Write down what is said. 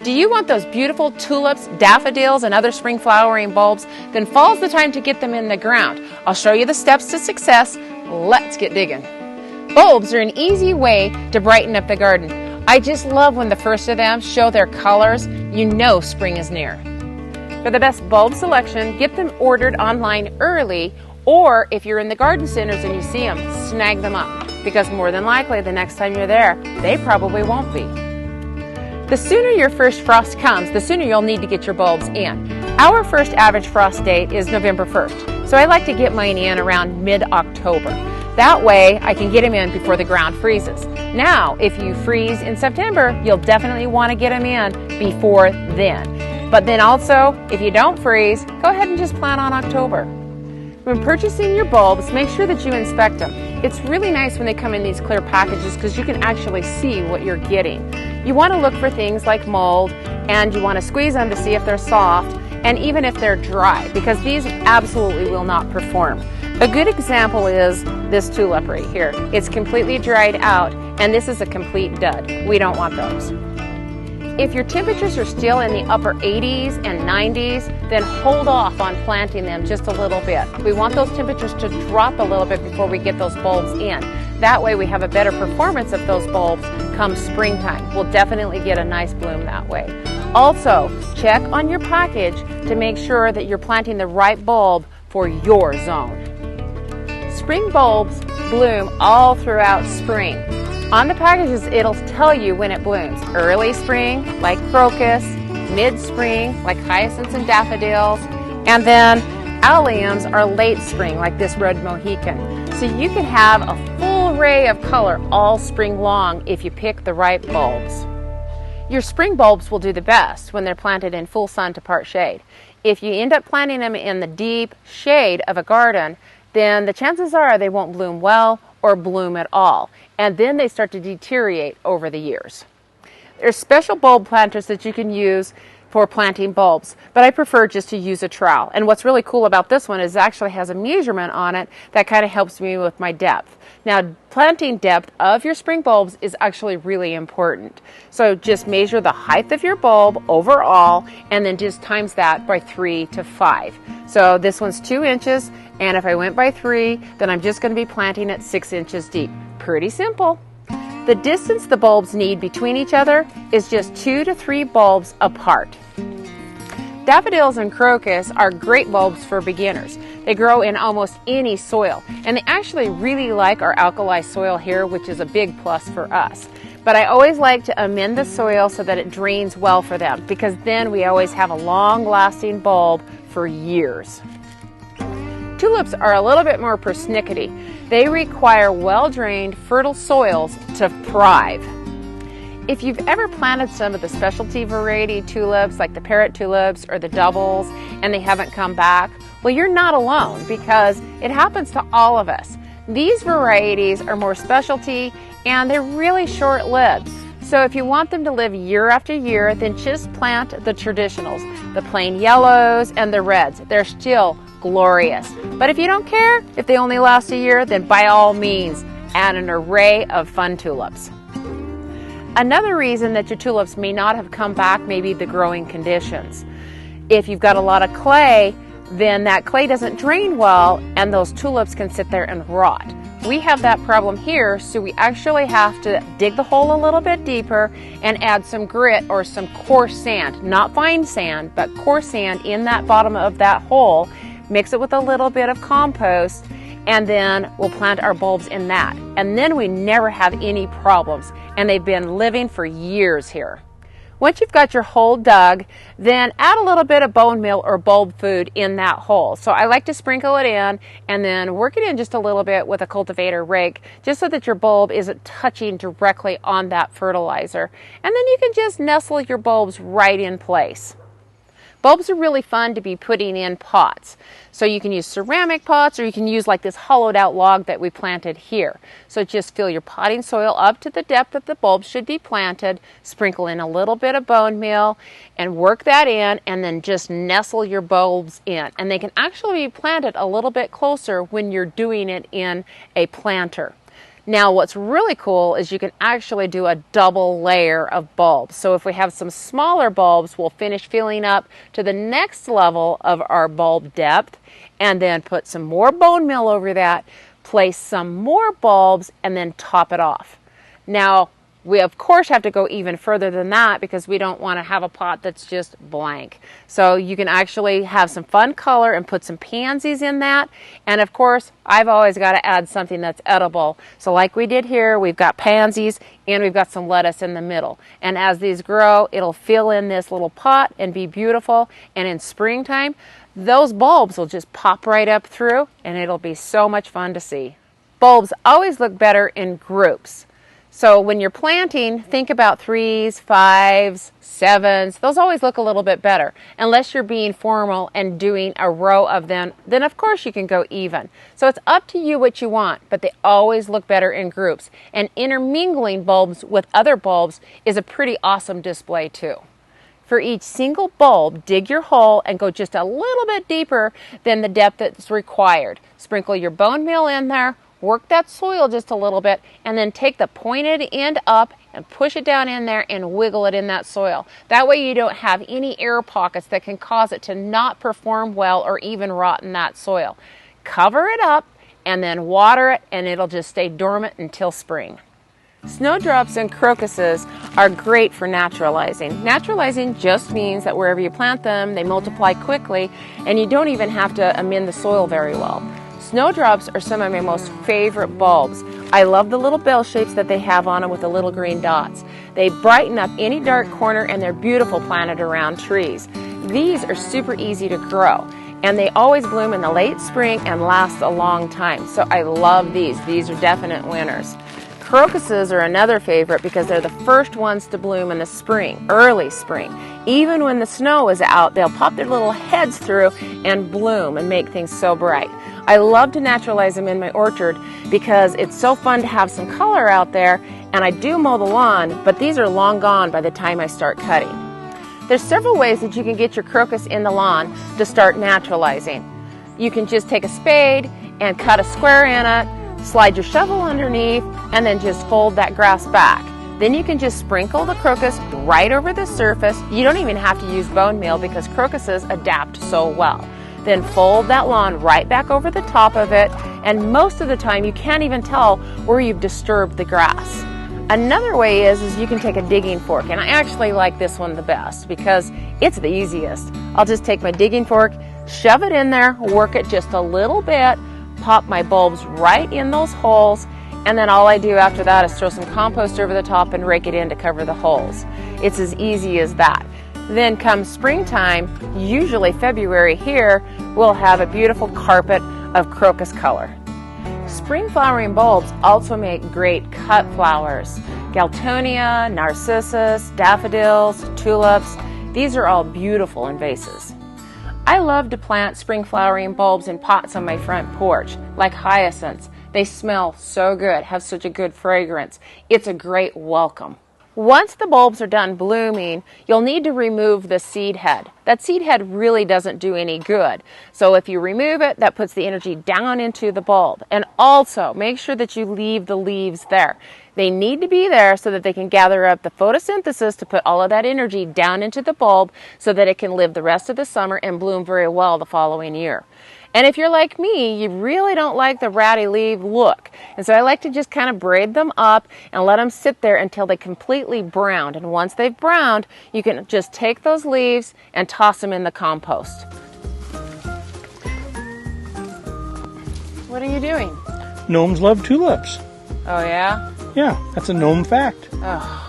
Do you want those beautiful tulips, daffodils, and other spring flowering bulbs? Then fall's the time to get them in the ground. I'll show you the steps to success. Let's get digging. Bulbs are an easy way to brighten up the garden. I just love when the first of them show their colors. You know spring is near. For the best bulb selection, get them ordered online early, or if you're in the garden centers and you see them, snag them up, because more than likely the next time you're there, they probably won't be. The sooner your first frost comes, the sooner you'll need to get your bulbs in. Our first average frost date is November 1st, so I like to get mine in around mid-October. That way I can get them in before the ground freezes. Now, if you freeze in September, you'll definitely want to get them in before then. But then also, if you don't freeze, go ahead and just plant on October. When purchasing your bulbs, make sure that you inspect them. It's really nice when they come in these clear packages because you can actually see what you're getting. You want to look for things like mold, and you want to squeeze them to see if they're soft and even if they're dry, because these absolutely will not perform. A good example is this tulip right here. It's completely dried out, and this is a complete dud. We don't want those. If your temperatures are still in the upper 80s and 90s, then hold off on planting them just a little bit. We want those temperatures to drop a little bit before we get those bulbs in. That way we have a better performance of those bulbs come springtime. We'll definitely get a nice bloom that way. Also, check on your package to make sure that you're planting the right bulb for your zone. Spring bulbs bloom all throughout spring. On the packages, it'll tell you when it blooms. Early spring, like crocus, mid-spring, like hyacinths and daffodils, and then alliums are late spring, like this red mohican. So you can have a full array of color all spring long if you pick the right bulbs. Your spring bulbs will do the best when they're planted in full sun to part shade. If you end up planting them in the deep shade of a garden, then the chances are they won't bloom well or bloom at all, and then they start to deteriorate over the years. There's special bulb planters that you can use for planting bulbs, but I prefer just to use a trowel. And what's really cool about this one is it actually has a measurement on it that kind of helps me with my depth. Now, planting depth of your spring bulbs is actually really important. So just measure the height of your bulb overall and then just times that by 3 to 5. So this one's 2 inches, and if I went by 3, then I'm just going to be planting it 6 inches deep. Pretty simple. The distance the bulbs need between each other is just 2 to 3 bulbs apart. Daffodils and crocus are great bulbs for beginners. They grow in almost any soil, and they actually really like our alkali soil here, which is a big plus for us. But I always like to amend the soil so that it drains well for them, because then we always have a long-lasting bulb for years. Tulips are a little bit more persnickety. They require well-drained, fertile soils to thrive. If you've ever planted some of the specialty variety tulips, like the parrot tulips or the doubles, and they haven't come back, well, you're not alone, because it happens to all of us. These varieties are more specialty, and they're really short-lived. So if you want them to live year after year, then just plant the traditionals, the plain yellows and the reds. They're still glorious. But if you don't care, if they only last a year, then by all means, add an array of fun tulips. Another reason that your tulips may not have come back may be the growing conditions. If you've got a lot of clay, then that clay doesn't drain well, and those tulips can sit there and rot. We have that problem here, so we actually have to dig the hole a little bit deeper and add some grit or some coarse sand, not fine sand, but coarse sand in that bottom of that hole. Mix it with a little bit of compost, and then we'll plant our bulbs in that. And then we never have any problems, and they've been living for years here. Once you've got your hole dug, then add a little bit of bone meal or bulb food in that hole. So I like to sprinkle it in and then work it in just a little bit with a cultivator rake, just so that your bulb isn't touching directly on that fertilizer. And then you can just nestle your bulbs right in place. Bulbs are really fun to be putting in pots. So you can use ceramic pots, or you can use like this hollowed out log that we planted here. So just fill your potting soil up to the depth that the bulbs should be planted, sprinkle in a little bit of bone meal, and work that in, and then just nestle your bulbs in. And they can actually be planted a little bit closer when you're doing it in a planter. Now what's really cool is you can actually do a double layer of bulbs. So if we have some smaller bulbs, we'll finish filling up to the next level of our bulb depth and then put some more bone meal over that, place some more bulbs, and then top it off. Now we of course have to go even further than that because we don't want to have a pot that's just blank. So you can actually have some fun color and put some pansies in that. And of course, I've always got to add something that's edible. So like we did here, we've got pansies and we've got some lettuce in the middle. And as these grow, it'll fill in this little pot and be beautiful. And in springtime, those bulbs will just pop right up through and it'll be so much fun to see. Bulbs always look better in groups. So when you're planting, think about 3s, 5s, 7s. Those always look a little bit better. Unless you're being formal and doing a row of them, then of course you can go even. So it's up to you what you want, but they always look better in groups. And intermingling bulbs with other bulbs is a pretty awesome display too. For each single bulb, dig your hole and go just a little bit deeper than the depth that's required. Sprinkle your bone meal in there. Work that soil just a little bit and then take the pointed end up and push it down in there and wiggle it in that soil. That way you don't have any air pockets that can cause it to not perform well or even rot in that soil. Cover it up and then water it and it'll just stay dormant until spring. Snowdrops and crocuses are great for naturalizing. Naturalizing just means that wherever you plant them, they multiply quickly and you don't even have to amend the soil very well. Snowdrops are some of my most favorite bulbs. I love the little bell shapes that they have on them with the little green dots. They brighten up any dark corner and they're beautiful planted around trees. These are super easy to grow and they always bloom in the late spring and last a long time. So I love these. These are definite winners. Crocuses are another favorite because they're the first ones to bloom in the spring, early spring. Even when the snow is out, they'll pop their little heads through and bloom and make things so bright. I love to naturalize them in my orchard because it's so fun to have some color out there, and I do mow the lawn, but these are long gone by the time I start cutting. There's several ways that you can get your crocus in the lawn to start naturalizing. You can just take a spade and cut a square in it, slide your shovel underneath, and then just fold that grass back. Then you can just sprinkle the crocus right over the surface. You don't even have to use bone meal because crocuses adapt so well. Then fold that lawn right back over the top of it, and most of the time you can't even tell where you've disturbed the grass. Another way is you can take a digging fork, and I actually like this one the best because it's the easiest. I'll just take my digging fork, shove it in there, work it just a little bit, pop my bulbs right in those holes, and then all I do after that is throw some compost over the top and rake it in to cover the holes. It's as easy as that. Then come springtime, usually February here, we'll have a beautiful carpet of crocus color. Spring flowering bulbs also make great cut flowers. Galtonia, narcissus, daffodils, tulips, these are all beautiful in vases. I love to plant spring flowering bulbs in pots on my front porch, like hyacinths. They smell so good, have such a good fragrance. It's a great welcome. Once the bulbs are done blooming, you'll need to remove the seed head. That seed head really doesn't do any good. So if you remove it, that puts the energy down into the bulb. And also, make sure that you leave the leaves there. They need to be there so that they can gather up the photosynthesis to put all of that energy down into the bulb so that it can live the rest of the summer and bloom very well the following year. And if you're like me, you really don't like the ratty leaf look. And so I like to just kind of braid them up and let them sit there until they completely browned. And once they've browned, you can just take those leaves and toss them in the compost. What are you doing? Gnomes love tulips. Oh, yeah? Yeah, that's a gnome fact. Oh.